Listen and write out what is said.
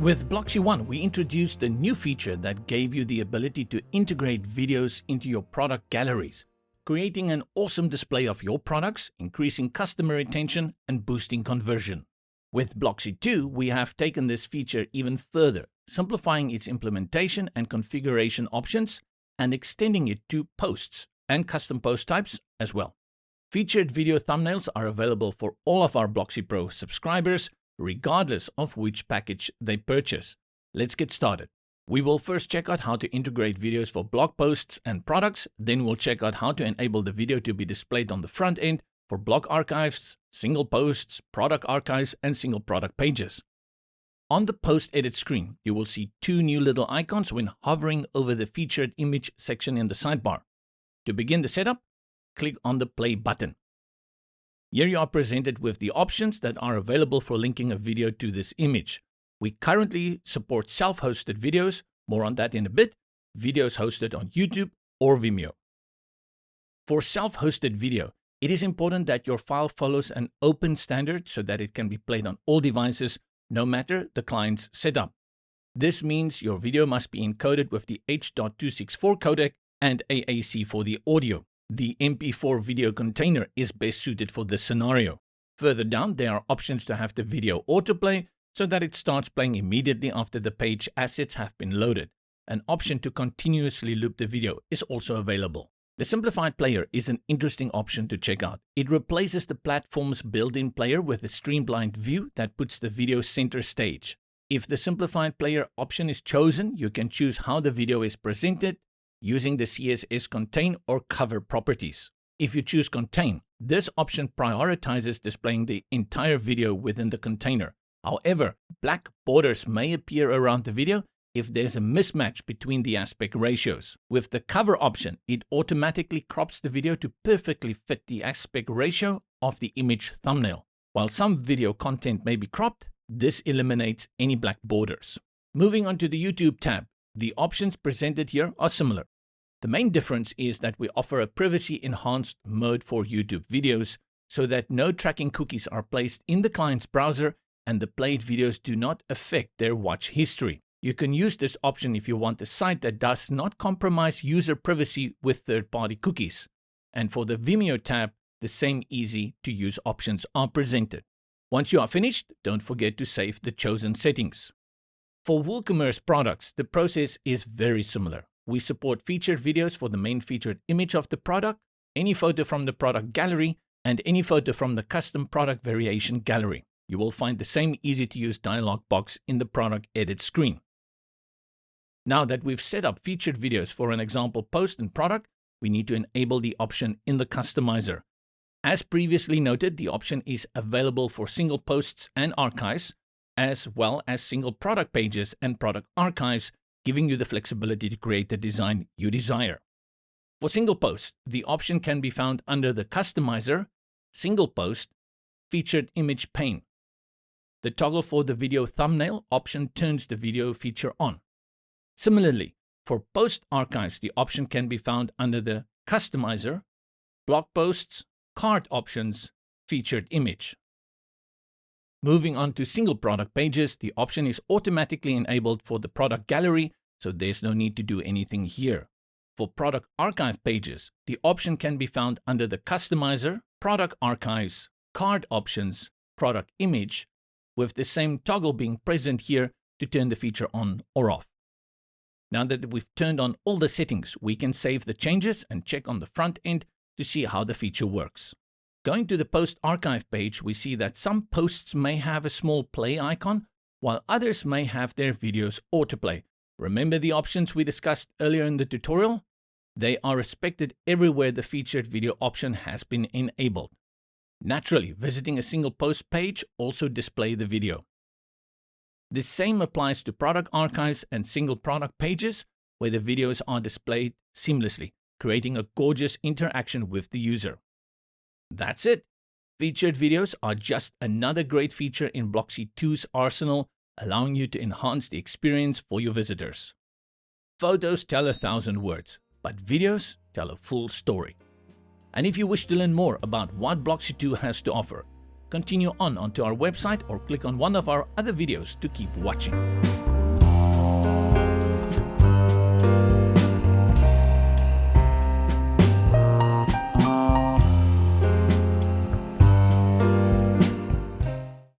With Blocksy 1, we introduced a new feature that gave you the ability to integrate videos into your product galleries, creating an awesome display of your products, increasing customer retention, and boosting conversion. With Blocksy 2, we have taken this feature even further, simplifying its implementation and configuration options, and extending it to posts and custom post types as well. Featured video thumbnails are available for all of our Blocksy Pro subscribers, regardless of which package they purchase. Let's get started. We will first check out how to integrate videos for blog posts and products, then we'll check out how to enable the video to be displayed on the front end for blog archives, single posts, product archives, and single product pages. On the post edit screen, you will see two new little icons when hovering over the featured image section in the sidebar. To begin the setup, click on the play button. Here you are presented with the options that are available for linking a video to this image. We currently support self-hosted videos, more on that in a bit, videos hosted on YouTube or Vimeo. For self-hosted video, it is important that your file follows an open standard so that it can be played on all devices, no matter the client's setup. This means your video must be encoded with the H.264 codec and AAC for the audio. The MP4 video container is best suited for this scenario. Further down, there are options to have the video autoplay so that it starts playing immediately after the page assets have been loaded. An option to continuously loop the video is also available. The simplified player is an interesting option to check out. It replaces the platform's built-in player with a streamlined view that puts the video center stage. If the simplified player option is chosen, you can choose how the video is presented using the CSS contain or cover properties. If you choose contain, this option prioritizes displaying the entire video within the container. However, black borders may appear around the video if there's a mismatch between the aspect ratios. With the cover option, it automatically crops the video to perfectly fit the aspect ratio of the image thumbnail. While some video content may be cropped, this eliminates any black borders. Moving on to the YouTube tab, the options presented here are similar. The main difference is that we offer a privacy-enhanced mode for YouTube videos so that no tracking cookies are placed in the client's browser and the played videos do not affect their watch history. You can use this option if you want a site that does not compromise user privacy with third-party cookies. And for the Vimeo tab, the same easy-to-use options are presented. Once you are finished, don't forget to save the chosen settings. For WooCommerce products, the process is very similar. We support featured videos for the main featured image of the product, any photo from the product gallery, and any photo from the custom product variation gallery. You will find the same easy-to-use dialog box in the product edit screen. Now that we've set up featured videos for an example post and product, we need to enable the option in the customizer. As previously noted, the option is available for single posts and archives, as well as single product pages and product archives, giving you the flexibility to create the design you desire. For single posts, the option can be found under the Customizer, Single Post, Featured Image pane. The toggle for the video thumbnail option turns the video feature on. Similarly, for post archives, the option can be found under the Customizer, Blog Posts, Card Options, Featured Image. Moving on to single product pages, the option is automatically enabled for the product gallery, so there's no need to do anything here. For product archive pages, the option can be found under the Customizer, Product Archives, Card Options, Product Image, with the same toggle being present here to turn the feature on or off. Now that we've turned on all the settings, we can save the changes and check on the front end to see how the feature works. Going to the post archive page, we see that some posts may have a small play icon, while others may have their videos autoplay. Remember the options we discussed earlier in the tutorial? They are respected everywhere the featured video option has been enabled. Naturally, visiting a single post page also displays the video. The same applies to product archives and single product pages, where the videos are displayed seamlessly, creating a gorgeous interaction with the user. That's it. Featured videos are just another great feature in Blocksy 2's arsenal, allowing you to enhance the experience for your visitors. Photos tell 1,000 words, but videos tell a full story. And if you wish to learn more about what Blocksy 2 has to offer, continue on onto our website or click on one of our other videos to keep watching.